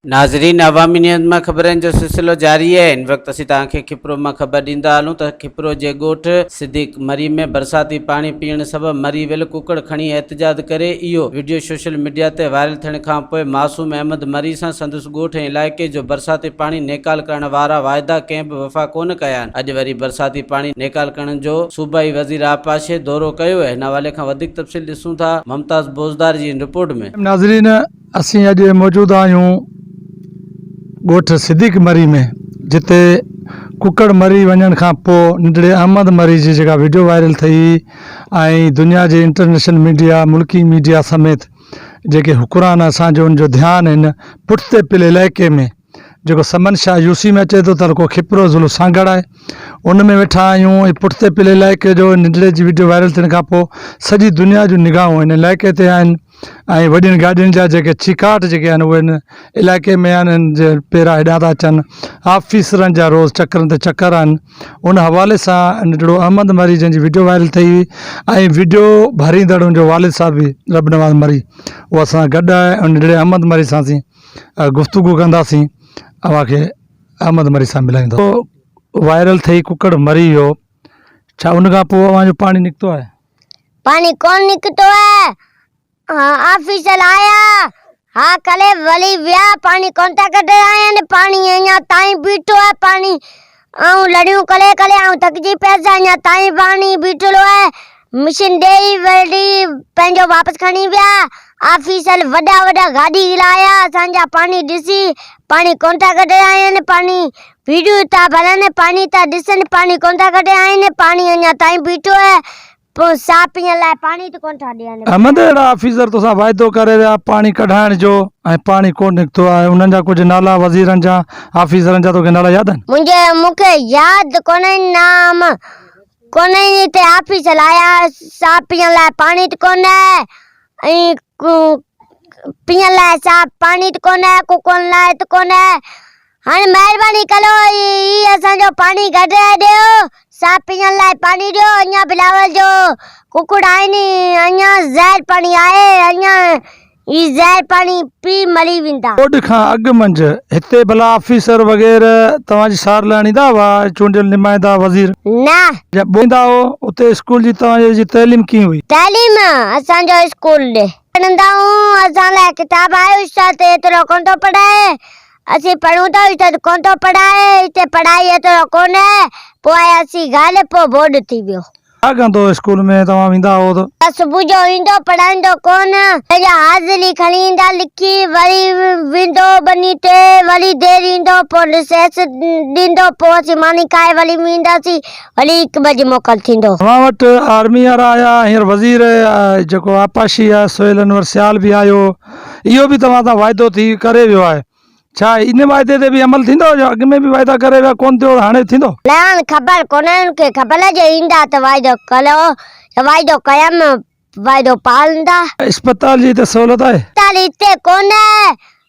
नाज़रीन, अवामी नियत में खबरन जो सिलसिलो जारी है। इन वक्त असीं तव्हांखे खिपरो में खबर ॾींदा हलूं त खिपरो जे ॻोठ सिद्दीक मरी में बरसाती पानी पीअण सबब मरी वियल कुकड़ खणी एहतजाज करे इहो वीडियो सोशल मीडिया ते वायरल थियण खां पोइ मासूम अहमद मरी सां संदसि ॻोठ ऐं इलाइक़े जो बरसाती पानी नेकाल करण वारा वाइदा कंहिं बि वफ़ा कोन कया आहिनि। अॼु वरी बरसाती पानी नेकाल करण जो सूबाई वज़ीर आपाशे दौरो कयो आहे। हिन हवाले खां वधीक तफ़सील ॾिसूं था मुमताज़ बोज़दार जी रिपोर्ट में। नाज़रीन, असीं अॼु मौजूद आहियूं ॻोठ सिद्दीक मरी में, जिते कुकड़ मरी वञण खां पोइ नंढड़े अहमद मरी जी जेका वीडियो वायरल थी ऐं दुनिया जे इंटरनेशनल मीडिया, मुल्की मीडिया समेत जेके हुकुरान असांजो उनजो ध्यानु आहिनि पुठिते पियल इलाइक़े में जेको समन शाह यूसी में अचे थो त को खिपरो ज़ुलु सांगड़ आहे, उन में वेठा आहियूं। ऐं पुठिते पियल इलाइक़े जो नंढड़े जी वीडियो वायरल थियण खां पोइ सॼी दुनिया जूं निगाहूं हिन इलाइक़े ते आहिनि ऐं वॾियुनि गाॾियुनि जा जेके चिकाट जेके आहिनि उहे हिन इलाइक़े में आहिनि, जे पहिरां हेॾां था अचनि। ऑफिसरनि जा रोज़ चकरनि ते चकर आहिनि। उन हवाले सां नंढड़ो अहमद मरी जंहिंजी वीडियो वायरल थी हुई ऐं वीडियो भरींदड़ उनजो वालिद साहब बि रब नवाज़ मरी, उहो असां गॾु आहे ऐं नंढड़े अहमद मरी सां असीं गुफ़्तगू कंदासीं। अव्हांखे अहमद मरी सां मिलाईंदो। वायरल थी कुकड़ मरी वियो, छा उन खां पोइ अव्हांजो पानी निकितो आहे? पानी कौन निकतो है? ऑफिसर आया हाँ कले वली व्या पानी कौन था कटे आया ने पानी यहाँ ताई बीठो है पानी आऊं लड़ियों कले कले आऊं थकजी पैसा यहाँ ताई पानी बीठलो है। मशीन दे वली पंजो वापस खणी व्या। ऑफिसर वडा वडा गाड़ी लाया असांजा पानी दिसी पानी कौन था कटे आया ने पानी वीडियो था भरने पानी था दिसन पानी कौन था कटे आया ने पानी यहाँ ताई बीठो है। पानी तो कौन था ॾियनि? अहमद, अहिड़ा ऑफिसर तोसां वाइदो करे विया पानी कढाइण जो ऐं पानी कोन निकितो आहे, उन्हनि जा कुझु नाला वज़ीरनि जा ऑफिसरनि जा तोखे नाला यादि आहिनि? मूंखे यादि कोन्हे नाम कोन्हे। हिते ऑफिसर आया साहब पीअण लाइ पानी त कोन्हे ऐं पीअण लाइ साहब पानी त कोन्हे, कुकनि लाइ त कोन्हे। हाणे महिरबानी करो ई असांजो पानी कढाए ॾियो, साहब पीअण लाइ पानी ॾियो। अञा बिलावल जो कुकड़ आहिनि, अञा ज़हर पानी आहे, अञा ई ज़हर पानी पी मरी वेंदा। बोर्ड खां अॻु मंझि हिते भला ऑफिसर वग़ैरह तव्हांजी सार लाइण ईंदा हुआ? चूंडियल नुमाइंदा वज़ीर न जब ईंदा हो उते स्कूल जी तव्हांजी तइलीम कीअं हुई? तइलीम असांजो स्कूल ॾे पढ़ंदा हूं, असां लाइ किताब आहे उस्ताद एतिरो कोन थो पढ़ाए। असीं पढ़ूं था उस्ताद कोन थो पढ़ाए, हिते पढ़ाई एतिरो कोन्हे। पोइ असीं ॻाल्हि पोइ बोर्ड थी वियो। छा कंदो स्कूल में तव्हां वेंदा हो त? सुबुह जो ईंदो पढ़ाईंदो कोन, हाज़िरी खणी ईंदा लिखी, वरी वेंदो बनी ते, वरी देरि ईंदो, पोइ रिसेस ॾींदो, पोइ असीं मानी खाए वरी वेंदासीं, वरी 1 बजे मोकल थींदो। तव्हां वटि आर्मी वारा आया, हींअर वज़ीर जेको आपाशी आहे सोहेल अनवर सियाल बि आयो, इहो बि तव्हां सां वाइदो थी करे वियो आहे। छा इन वाइदे ते बि अमल थींदो? जो अॻु में बि वाइदा करे विया कोन थियो, हाणे थींदो? न ख़बर कोन्हे, उनखे ख़बर जे ईंदा त वाइदो कयो, वाइदो कयमि, वाइदो पालंदा। अस्पताल जी त सहूलियत आहे? अस्पताल हिते कोन्हे,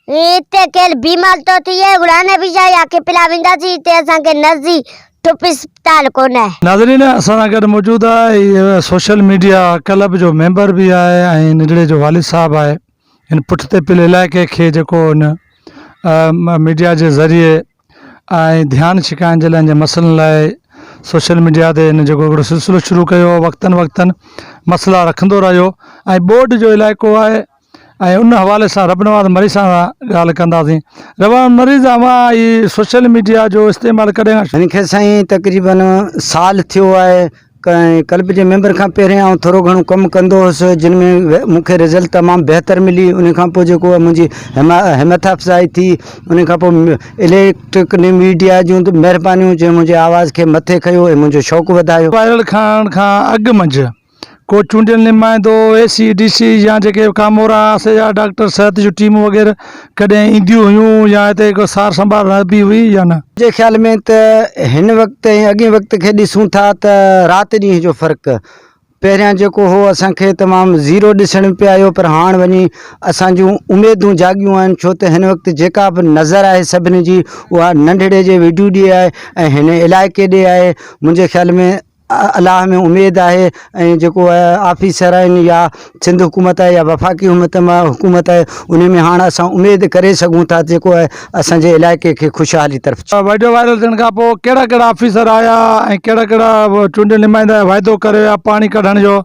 हिते केरु बीमार तो थिए उड़ाने बि जाए आके पिला वेंदासीं, हिते असांखे नज़दीक टुप अस्पताल कोन्हे। नाज़रीन, असां सां गॾु मौजूदु आहे सोशल मीडिया क्लब जो मेंबर बि आहे ऐं नंढड़े जो वालिद साहब आहे। हिन पुठिते पियल इलाइक़े खे जेको हिन मीडिया जे ज़रिए ऐं ध्यानु छिकाइण जे लाइ जे मसइलनि लाइ सोशल मीडिया ते हिन जेको हिकिड़ो सिलसिलो शुरू कयो, वक़्तनि वक़्तनि मसइला रखंदो रहियो ऐं बोर्ड जो इलाइक़ो आहे ऐं उन हवाले सां रब नवाज़ मरी सां ॻाल्हि कंदासीं। रब मरी सां ई सोशल मीडिया जो इस्तेमालु कॾहिं? हिनखे साईं तक़रीबन साल थियो आहे। क्लब जे मेंबर खां पहिरियां थोरो घणो कमु कंदो हुउसि, जिन में मूंखे रिज़ल्ट तमामु बहितर मिली। उन खां पोइ जेको मुंहिंजी हिमत अफ़ज़ाई थी, उन खां पोइ इलेक्ट्रिक मीडिया जूं महिरबानियूं जंहिं मुंहिंजे आवाज़ खे मथे कयो ऐं मुंहिंजो शौक़ु वधायो। वायरल खाइण खां अॻु मंझि को चूंडियल नुमाइंदो, ACDC या जेके कामोरा या डॉक्टर सिहत जूं टीमूं वग़ैरह कॾहिं ईंदियूं हुयूं या हिते को सार संभाल रहंदी हुई या न? मुंहिंजे ख़्याल में त हिन वक़्तु ऐं अॻे वक़्त खे ॾिसूं था त राति ॾींहं जो फ़र्क़ु। पहिरियां जेको हो असांखे तमामु ज़ीरो ॾिसण पिए आयो, पर हाणे वञी असांजूं उमेदूं जागियूं आहिनि, छो त हिन वक़्तु जेका बि नज़र आहे सभिनी जी उहा नंढड़े जे वीडियो ॾे आहे ऐं हिन इलाइक़े ॾे आहे। मुंहिंजे ख़्याल में अलाह में उम्मीद है जो है ऑफिसर आहिनि या सिंध हुकूमत है या वफ़ाक़ी हुकूमत है उन में हाँ अस उम्मीद करे सकूँ था जो है असांजे इलाइक़े के खुशहाली तरफ़। वीडियो वायरल थियण खां पोइ कहिड़ा कहिड़ा ऑफिसर आया ऐं कहिड़ा कहिड़ा चूंडियल नुमाइंदा वाइदो करे विया पाणी कढण जो,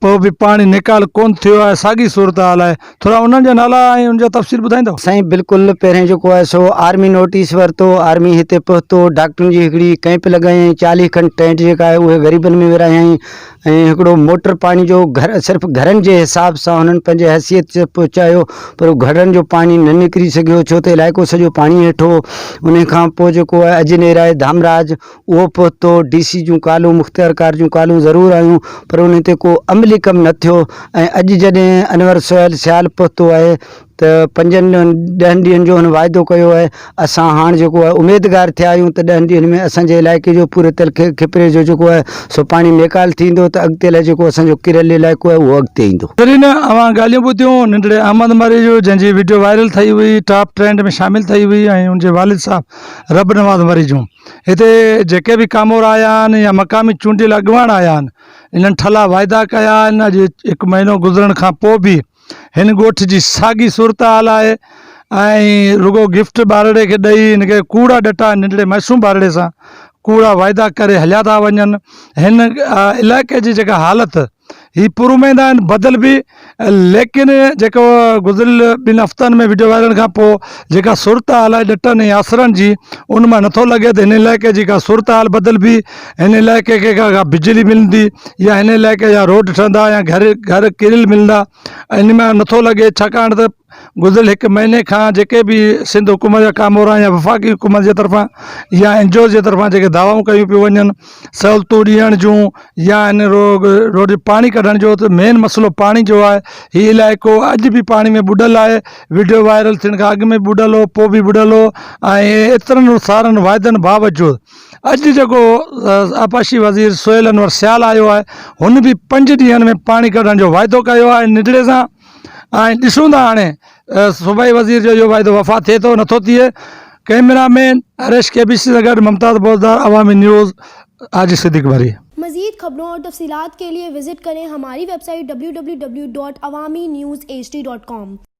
पोइ बि पाणी निकाल कोन थियो आहे, साॻी सूरत हाल आहे, थोरा उन्हनि जा नाला ऐं उनजा तफ़सील ॿुधाईंदव? साईं बिल्कुलु पहिरें जो है सो आर्मी नोटिस वरितो, आर्मी हिते पहुतो, डॉक्टरनि जी हिकिड़ी कैंप लॻाई, 40 खनि टेंट जेका आहे उहे ग़रीबनि में विरायाई ऐं हिकिड़ो मोटर पाणी जो घर सिर्फ़ु घरनि जे हिसाब सां हुननि पंहिंजे हैसियत से पहुचायो, पर घरनि जो पाणी न निकिरी सघियो छो त इलाइक़ो सॼो पाणी हेठो। उन खां पोइ जेको आहे अजनेर आहे धामराज उहो पहुतो, DC जूं कॉलूं मुख़्तियारकार जूं कॉलूं ज़रूरु आयूं पर उन ते को अमली कमु न थियो। ऐं अॼु जॾहिं अनवर सोहेल सियाल पहुतो आहे त 5-10 ॾींहंनि जो हुन वाइदो कयो आहे, असां हाणे जेको आहे उमेदगार थिया आहियूं त 10 ॾींहंनि में असांजे इलाइक़े जो पूरे तलखे खिपरे जो जेको आहे सो पाणी निकाल थींदो त अॻिते लाइ जेको असांजो किरियल इलाइक़ो आहे उहो अॻिते ईंदो। तॾहिं न अवां ॻाल्हियूं ॿुधियूं नंढड़े अहमद मरी जो जंहिंजी वीडियो वायरल ठही हुई, टॉप ट्रेंड में शामिल ठही हुई ऐं उनजे वालिद साहब रब नवाज़ मरी जूं। हिते जेके बि कामोर आया आहिनि या मक़ामी चूंडियल अॻुवान आया आहिनि इन्हनि ठला वाइदा कया आहिनि। अॼु 1 महीनो गुज़रण खां पोइ बि हिन ॻोठ जी साॻी सूरत हाल आहे ऐं रुगो गिफ्ट ॿारड़े खे ॾेई हिनखे कूड़ा ॾटा नंढड़े मासूम ॿारड़े सां कूड़ा वाइदा करे हलिया था वञनि। हिन इलाइक़े जी जेका हालत ही पुरुमेंदा आहिनि बदल बि, लेकिन जेको गुज़िरियल 2 हफ़्तनि में वीडियो वायरल खां पोइ जेका सूरत हाल आहे ॾटनि ऐं आसरनि जी उन मां नथो लॻे त हिन इलाइक़े जी का सूरत हाल बदल बि, हिन इलाइक़े खे का बिजली मिलंदी या हिन इलाइक़े जा रोड ठहंदा या घर किरियल मिलंदा, इन में नथो लॻे छाकाणि त गुज़िरियल 1 महीने खां जेके बि सिंध हुकूमत जा कामोर या वफ़ाक़ी हुकूमत जे तरफ़ां या NGO जे तरफ़ां जेके दावाऊं कयूं पियूं वञनि सहूलियतूं ॾियण जूं या हिन रोड पाणी कढण जो, त मेन मसइलो पाणी जो आहे। हीउ इलाइक़ो अॼु बि पाणी में बुॾल आहे, वीडियो वायरल थियण खां अॻु में बुॾल हो, पोइ बि बुॾल हो ऐं एतिरनि सारनि वाइदनि बावजूदि अॼु जेको आपाशी वज़ीर सोहेल अनवर सियाल आयो आहे हुन बि 5 ॾींहंनि में पाणी कढण जो वाइदो कयो आहे निडड़े सां। ऐं ॾिसूं था हाणे सूबाई वज़ीर जो इहो वाइदो वफ़ा थिए थो नथो थिए। कैमरामैन हरेश KBC से गॾु मुमताज़ बोज़दार, अवामी न्यूज़, आज सिद्दीक मरी। मज़ीद खबरों और तफसीलात के लिए विजिट करें हमारी वेबसाइट www.awamiNewsHD.com।